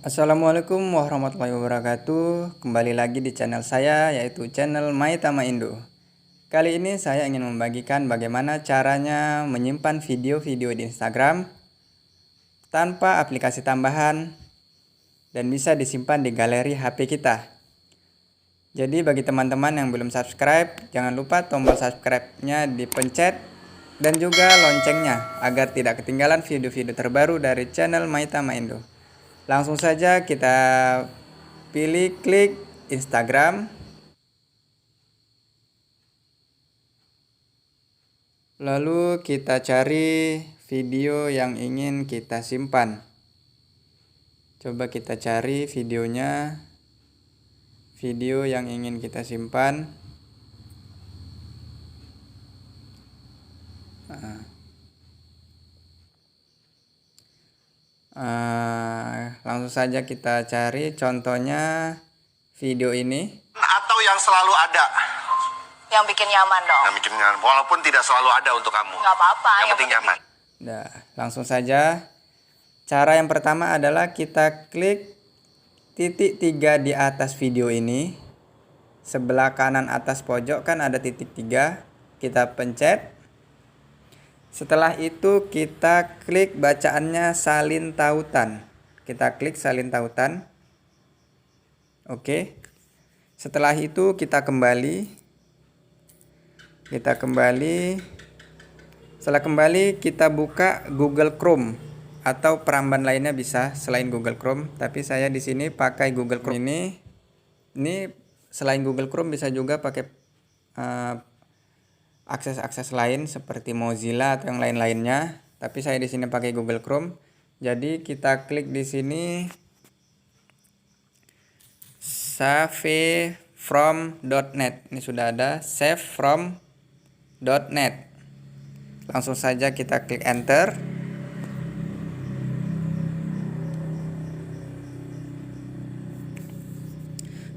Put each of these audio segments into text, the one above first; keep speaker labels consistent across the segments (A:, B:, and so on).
A: Assalamualaikum warahmatullahi wabarakatuh. Kembali lagi di channel saya, yaitu channel Maitama Indo. Kali ini saya ingin membagikan bagaimana caranya menyimpan video-video di Instagram tanpa aplikasi tambahan dan bisa disimpan di galeri HP kita. Jadi bagi teman-teman yang belum subscribe, jangan lupa tombol subscribe-nya dipencet dan juga loncengnya agar tidak ketinggalan video-video terbaru dari channel Maitama Indo. Langsung saja kita pilih klik Instagram. Lalu kita cari video yang ingin kita simpan. Coba kita cari videonya. Video yang ingin kita simpan. Langsung saja kita cari contohnya video ini.
B: Atau yang selalu ada.
C: Yang bikin nyaman dong.
B: Yang bikin nyaman, walaupun tidak selalu ada untuk kamu.
C: Nggak apa-apa.
B: Yang penting nyaman.
A: Nah, langsung saja. Cara yang pertama adalah kita klik titik 3 di atas video ini. Sebelah kanan atas pojok kan ada titik 3. Kita pencet. Setelah itu kita klik bacaannya salin tautan. Kita klik salin tautan. Oke. Setelah itu kita kembali. Setelah kembali kita buka Google Chrome atau peramban lainnya bisa selain Google Chrome, tapi saya di sini pakai Google Chrome ini. Ini selain Google Chrome bisa juga pakai akses lain seperti Mozilla atau yang lain-lainnya, tapi saya di sini pakai Google Chrome. Jadi kita klik di sini save from.net. Ini sudah ada save from.net. Langsung saja kita klik enter.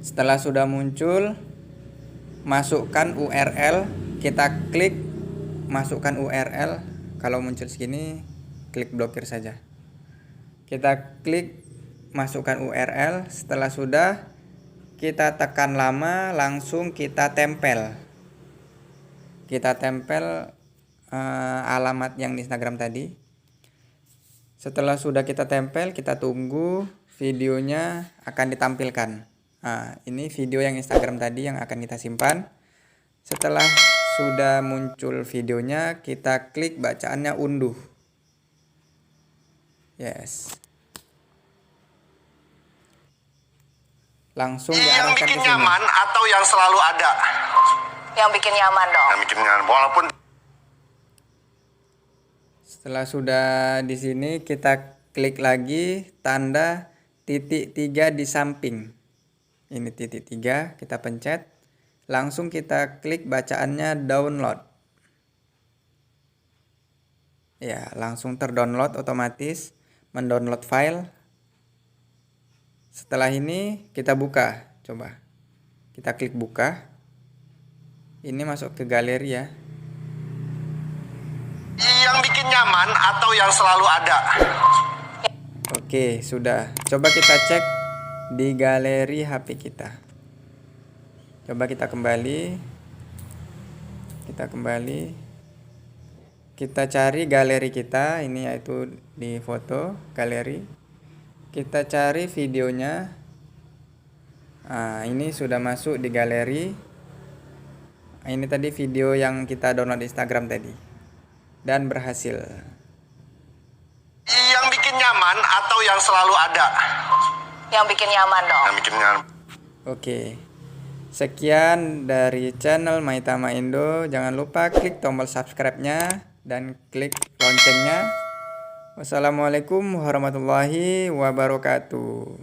A: Setelah sudah muncul, masukkan URL. Kita klik masukkan URL. Kalau muncul segini, klik blokir saja. Kita klik masukkan URL. Setelah sudah, kita tekan lama, langsung kita tempel. Kita tempel alamat yang di Instagram tadi. Setelah sudah kita tempel, kita tunggu videonya akan ditampilkan. Nah, ini video yang Instagram tadi yang akan kita simpan. Setelah sudah muncul videonya, kita klik bacaannya unduh. Yes. Langsung diarahkan ke sini.
B: Yang bikin nyaman atau yang selalu ada.
C: Yang bikin nyaman dong.
B: Yang bikin nyaman, walaupun.
A: Setelah sudah di sini, kita klik lagi tanda titik 3 di samping. Ini titik 3, kita pencet. Langsung kita klik bacaannya download. Ya, langsung terdownload otomatis, mendownload file. Setelah ini kita buka, coba. Kita klik buka. Ini masuk ke galeri ya.
B: Yang bikin nyaman atau yang selalu ada.
A: Oke, sudah. Coba kita cek di galeri HP kita. Coba kita kembali. Kita cari galeri kita, ini yaitu di foto galeri. Kita cari videonya. Nah, ini sudah masuk di galeri. Ini tadi video yang kita download di Instagram tadi. Dan berhasil.
B: Yang bikin nyaman atau yang selalu ada.
C: Yang bikin nyaman dong.
B: Yang bikin nyaman.
A: Oke. Sekian dari channel Maitama Indo. Jangan lupa klik tombol subscribe-nya dan klik loncengnya. Wassalamualaikum warahmatullahi wabarakatuh.